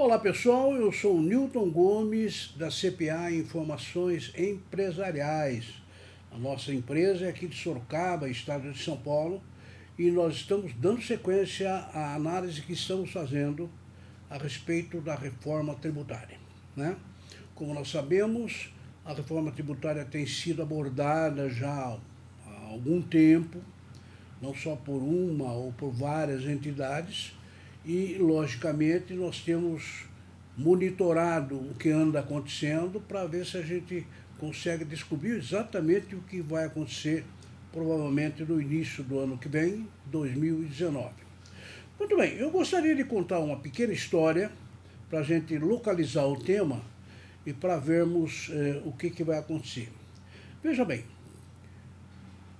Olá pessoal, eu sou o Newton Gomes da CPA Informações Empresariais. A nossa empresa é aqui de Sorocaba, estado de São Paulo, e nós estamos dando sequência à análise que estamos fazendo a respeito da reforma tributária, né? Como nós sabemos, a reforma tributária tem sido abordada já há algum tempo, não só por uma ou por várias entidades, e, logicamente, nós temos monitorado o que anda acontecendo para ver se a gente consegue descobrir exatamente o que vai acontecer, provavelmente no início do ano que vem, 2019. Muito bem, eu gostaria de contar uma pequena história para a gente localizar o tema e para vermos o que vai acontecer. Veja bem,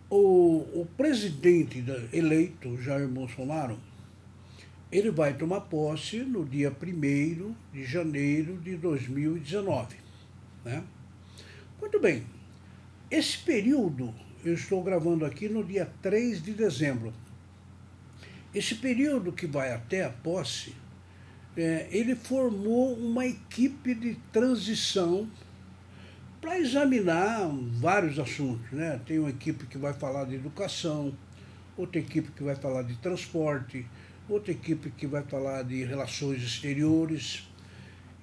o presidente eleito, Jair Bolsonaro, ele vai tomar posse no dia 1º de janeiro de 2019. Né? Muito bem, esse período eu estou gravando aqui no dia 3 de dezembro. Esse período que vai até a posse, ele formou uma equipe de transição para examinar vários assuntos, né? Tem uma equipe que vai falar de educação, outra equipe que vai falar de transporte, outra equipe que vai falar de relações exteriores,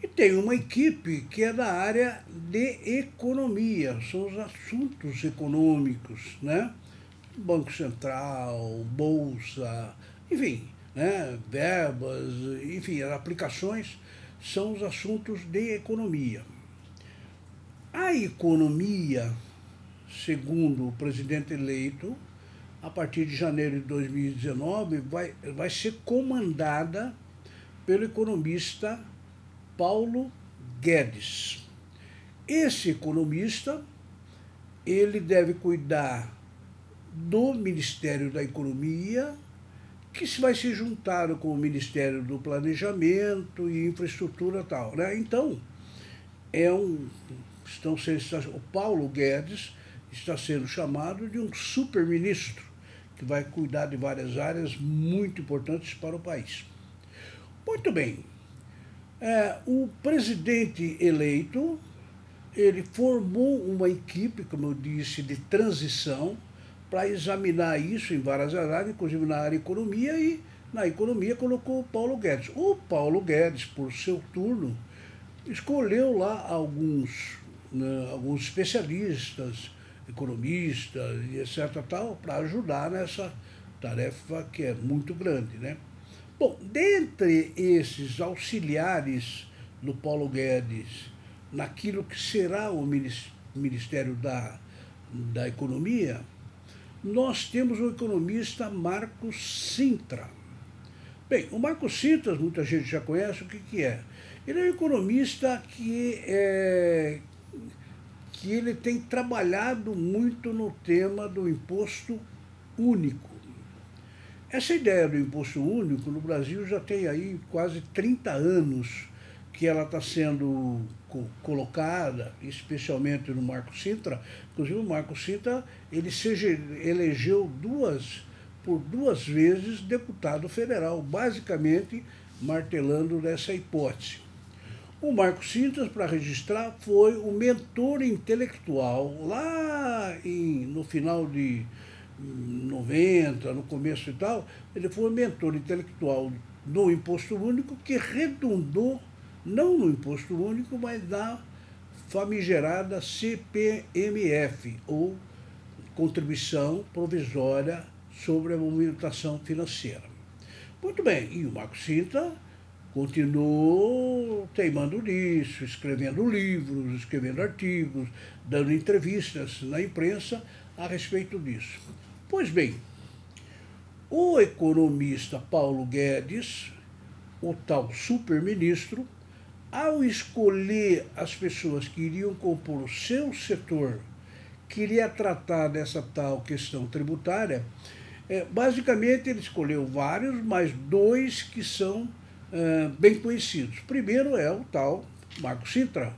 e tem uma equipe que é da área de economia, são os assuntos econômicos, né? Banco Central, Bolsa, enfim, né? Verbas, enfim, as aplicações são os assuntos de economia. A economia, segundo o presidente eleito, a partir de janeiro de 2019, vai ser comandada pelo economista Paulo Guedes. Esse economista, ele deve cuidar do Ministério da Economia, que vai se juntar com o Ministério do Planejamento e Infraestrutura e tal, né? Então, o Paulo Guedes está sendo chamado de um super-ministro, que vai cuidar de várias áreas muito importantes para o país. Muito bem, o presidente eleito, ele formou uma equipe, como eu disse, de transição, para examinar isso em várias áreas, inclusive na área de economia, e na economia colocou o Paulo Guedes. O Paulo Guedes, por seu turno, escolheu lá alguns especialistas, economistas e etc. para ajudar nessa tarefa que é muito grande, né? Bom, dentre esses auxiliares do Paulo Guedes, naquilo que será o Ministério da Economia, nós temos o economista Marcos Cintra. Bem, o Marcos Cintra, muita gente já conhece, o que é? Ele é um economista que ele tem trabalhado muito no tema do imposto único. Essa ideia do imposto único no Brasil já tem aí quase 30 anos que ela está sendo colocada, especialmente no Marcos Cintra. Inclusive o Marcos Cintra, ele se elegeu por duas vezes deputado federal, basicamente martelando nessa hipótese. O Marcos Cintra, para registrar, foi o mentor intelectual lá no final de 90, no começo e tal, ele foi o mentor intelectual do Imposto Único, que redundou, não no Imposto Único, mas na famigerada CPMF, ou Contribuição Provisória sobre a Movimentação Financeira. Muito bem, e o Marcos Cintra continuou teimando nisso, escrevendo livros, escrevendo artigos, dando entrevistas na imprensa a respeito disso. Pois bem, o economista Paulo Guedes, o tal super-ministro, ao escolher as pessoas que iriam compor o seu setor, queria tratar dessa tal questão tributária, basicamente ele escolheu vários, mas dois que são bem conhecidos. Primeiro é o tal Marcos Cintra,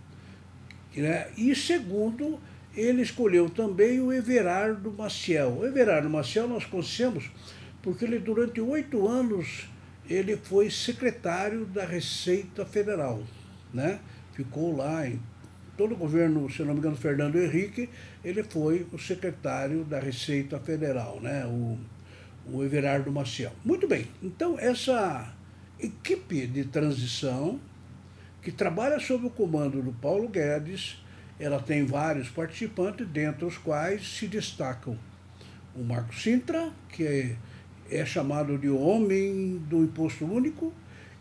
né? E segundo, ele escolheu também o Everardo Maciel. O Everardo Maciel nós conhecemos porque ele durante 8 anos ele foi secretário da Receita Federal, né? Ficou lá em todo o governo, se não me engano, Fernando Henrique, ele foi o secretário da Receita Federal, né? O Everardo Maciel. Muito bem, então essa equipe de transição, que trabalha sob o comando do Paulo Guedes, ela tem vários participantes, dentre os quais se destacam o Marco Sintra, que é chamado de homem do imposto único,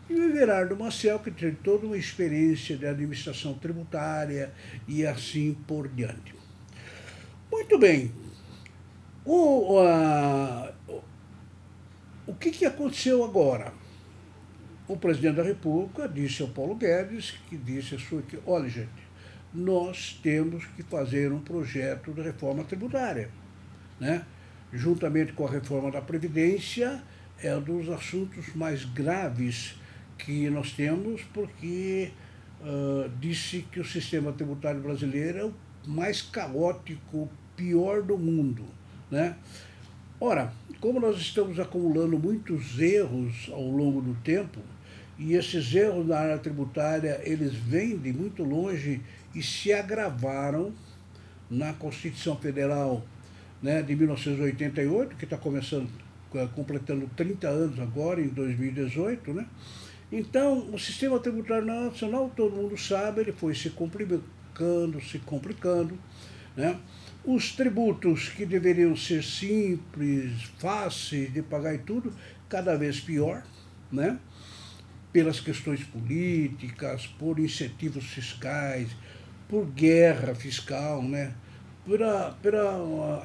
e o Everardo Maciel, que tem toda uma experiência de administração tributária e assim por diante. Muito bem. O que aconteceu agora? O presidente da República disse ao Paulo Guedes, que disse a sua equipe, olha, gente, nós temos que fazer um projeto de reforma tributária, né? Juntamente com a reforma da Previdência, é um dos assuntos mais graves que nós temos, porque disse que o sistema tributário brasileiro é o mais caótico, pior do mundo, né? Ora, como nós estamos acumulando muitos erros ao longo do tempo, e esses erros na área tributária, eles vêm de muito longe e se agravaram na Constituição Federal, né, de 1988, que está completando 30 anos agora, em 2018, né? Então, o sistema tributário nacional, todo mundo sabe, ele foi se complicando, né? Os tributos que deveriam ser simples, fáceis de pagar e tudo, cada vez pior, né? Pelas questões políticas, por incentivos fiscais, por guerra fiscal, né? Pela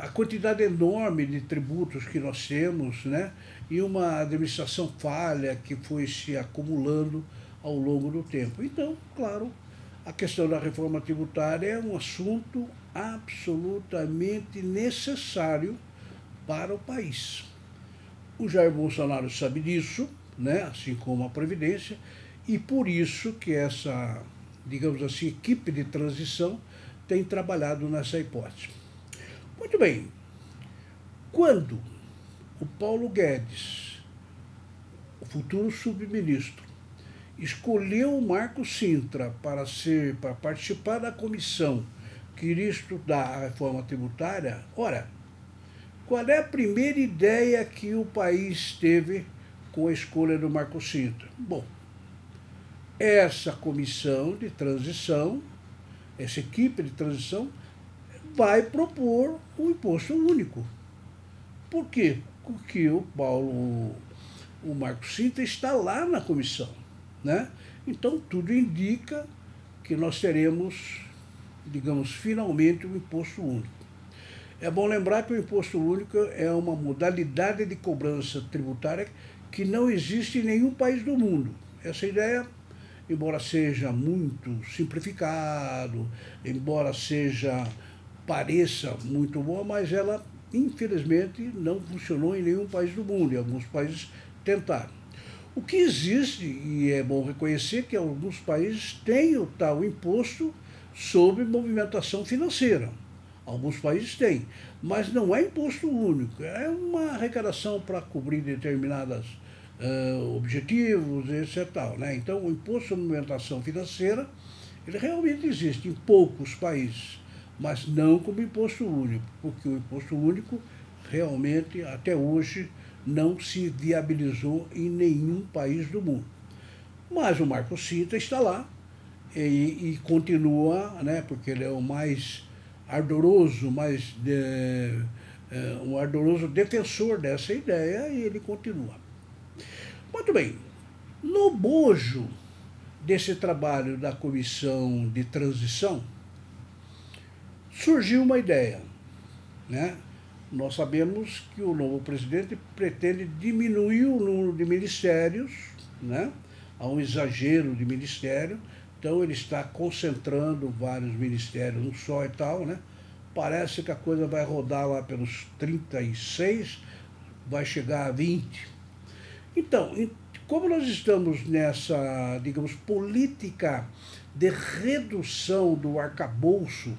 a quantidade enorme de tributos que nós temos, né? E uma administração falha que foi se acumulando ao longo do tempo. Então, claro, a questão da reforma tributária é um assunto absolutamente necessário para o país. O Jair Bolsonaro sabe disso, né? Assim como a Previdência, e por isso que essa, digamos assim, equipe de transição tem trabalhado nessa hipótese. Muito bem, quando o Paulo Guedes, o futuro subministro, escolheu o Marco Sintra para participar da comissão que iria estudar a reforma tributária, ora, qual é a primeira ideia que o país teve com a escolha do Marco Sintra? Bom, essa comissão de transição, essa equipe de transição, vai propor um imposto único. Por quê? Porque o Marco Sintra está lá na comissão, né? Então, tudo indica que nós teremos, digamos, finalmente um imposto único. É bom lembrar que o imposto único é uma modalidade de cobrança tributária que não existe em nenhum país do mundo. Essa ideia, embora seja muito simplificado, embora pareça muito boa, mas ela, infelizmente, não funcionou em nenhum país do mundo, e alguns países tentaram. O que existe, e é bom reconhecer, que alguns países têm o tal imposto sobre movimentação financeira. Alguns países têm, mas não é imposto único, é uma arrecadação para cobrir determinados objetivos, etc. Né? Então, o imposto sobre movimentação financeira, ele realmente existe em poucos países, mas não como imposto único, porque o imposto único realmente, até hoje, não se viabilizou em nenhum país do mundo. Mas o Marco Sintra está lá e continua, né, porque ele é o mais ardoroso, um ardoroso defensor dessa ideia, e ele continua. Muito bem, no bojo desse trabalho da comissão de transição, surgiu uma ideia, né? Nós sabemos que o novo presidente pretende diminuir o número de ministérios, né? Há um exagero de ministério, então ele está concentrando vários ministérios num só e tal, né? Parece que a coisa vai rodar lá pelos 36, vai chegar a 20. Então, como nós estamos nessa, digamos, política de redução do arcabouço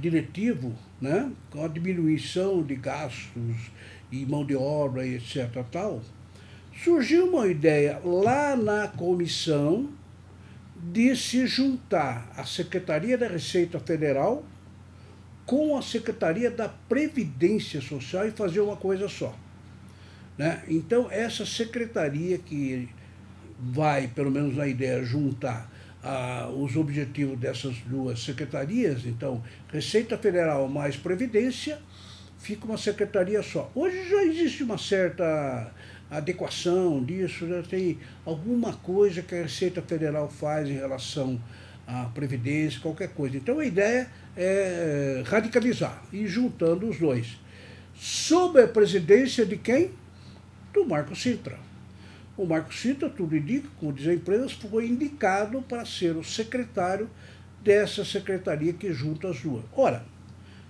diretivo, né, com a diminuição de gastos e mão de obra e etc. tal, Surgiu uma ideia lá na comissão de se juntar a Secretaria da Receita Federal com a Secretaria da Previdência Social e fazer uma coisa só, né? Então, essa secretaria que vai, pelo menos na ideia, juntar os objetivos dessas duas secretarias, então, Receita Federal mais Previdência, fica uma secretaria só. Hoje já existe uma certa adequação disso, já tem alguma coisa que a Receita Federal faz em relação à Previdência, qualquer coisa. Então, a ideia é radicalizar e juntando os dois. Sob a presidência de quem? Do Marco Cintra. O Marco Cintra, tudo indica, como diz a empresa, foi indicado para ser o secretário dessa secretaria que junta as duas. Ora,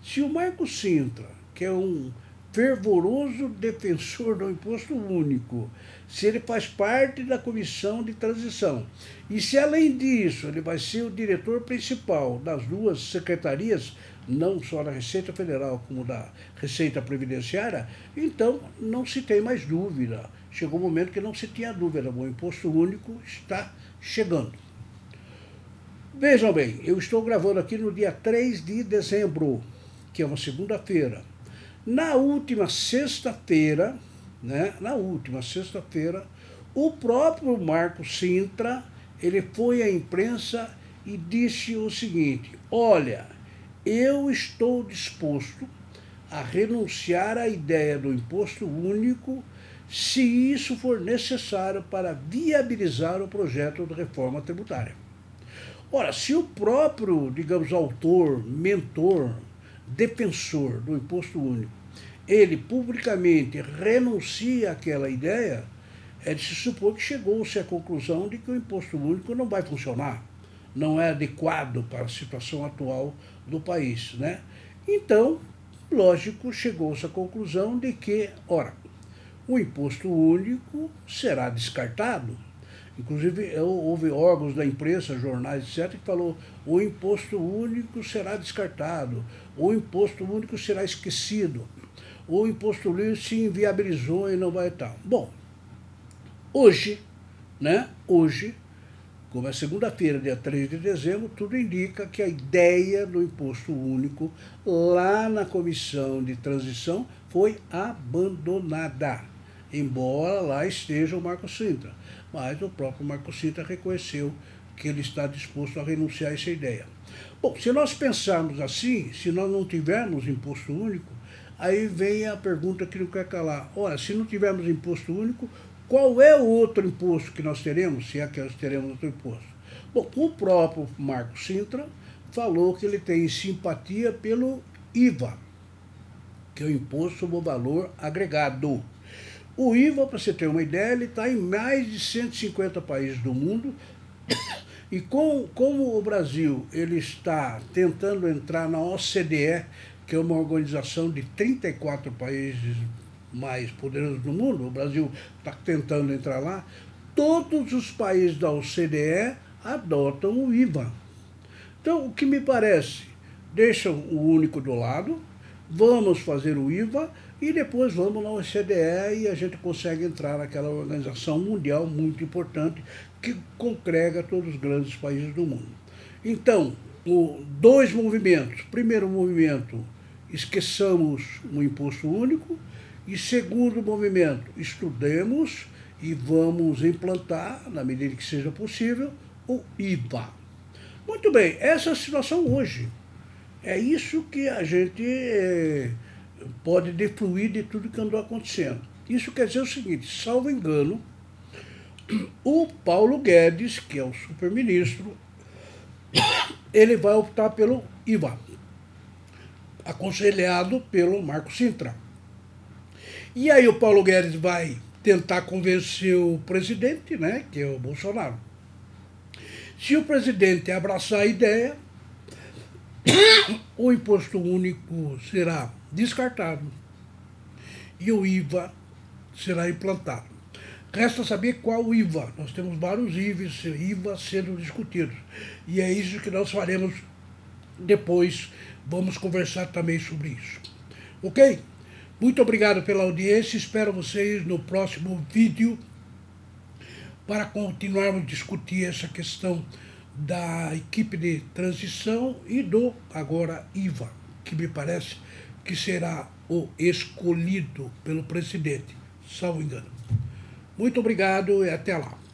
se o Marco Cintra, que é um fervoroso defensor do imposto único, se ele faz parte da comissão de transição, e se além disso ele vai ser o diretor principal das duas secretarias, não só da Receita Federal como da Receita Previdenciária, então não se tem mais dúvida. Chegou um momento que não se tinha dúvida, o imposto único está chegando. Vejam bem, eu estou gravando aqui no dia 3 de dezembro, que é uma segunda-feira. Na última sexta-feira, o próprio Marco Cintra, ele foi à imprensa e disse o seguinte: olha, eu estou disposto a renunciar à ideia do imposto único se isso for necessário para viabilizar o projeto de reforma tributária. Ora, se o próprio, digamos, autor, mentor, defensor do imposto único, ele publicamente renuncia àquela ideia, é de se supor que chegou-se à conclusão de que o imposto único não vai funcionar, não é adequado para a situação atual do país, né? Então, lógico, chegou-se à conclusão de que, ora, o imposto único será descartado. Inclusive, houve órgãos da imprensa, jornais, etc., que falou o imposto único será descartado, o imposto único será esquecido, o imposto único se inviabilizou e não vai estar. Bom, hoje, como é segunda-feira, dia 3 de dezembro, tudo indica que a ideia do imposto único lá na comissão de transição foi abandonada, embora lá esteja o Marco Cintra. Mas o próprio Marco Cintra reconheceu que ele está disposto a renunciar a essa ideia. Bom, se nós pensarmos assim, se nós não tivermos imposto único, aí vem a pergunta que não quer calar. Ora, se não tivermos imposto único, qual é o outro imposto que nós teremos, se é que nós teremos outro imposto? Bom, o próprio Marco Cintra falou que ele tem simpatia pelo IVA, que é o Imposto sobre o Valor Agregado. O IVA, para você ter uma ideia, ele está em mais de 150 países do mundo, e como o Brasil ele está tentando entrar na OCDE, que é uma organização de 34 países mais poderosos do mundo, o Brasil está tentando entrar lá, todos os países da OCDE adotam o IVA. Então, o que me parece, deixam o único do lado, vamos fazer o IVA e depois vamos na OCDE e a gente consegue entrar naquela organização mundial muito importante que congrega todos os grandes países do mundo. Então, dois movimentos. Primeiro movimento, esqueçamos o imposto único. E segundo movimento, estudemos e vamos implantar, na medida que seja possível, o IVA. Muito bem, essa é a situação hoje. É isso que a gente pode defluir de tudo que andou acontecendo. Isso quer dizer o seguinte, salvo engano, o Paulo Guedes, que é o superministro, ele vai optar pelo IVA, aconselhado pelo Marco Cintra. E aí o Paulo Guedes vai tentar convencer o presidente, né, que é o Bolsonaro. Se o presidente abraçar a ideia, o imposto único será descartado e o IVA será implantado. Resta saber qual IVA. Nós temos vários IVA sendo discutidos. E é isso que nós faremos depois. Vamos conversar também sobre isso. Ok? Muito obrigado pela audiência. Espero vocês no próximo vídeo. para continuarmos a discutir essa questão da equipe de transição e do agora Ivan, que me parece que será o escolhido pelo presidente, salvo engano. Muito obrigado e até lá.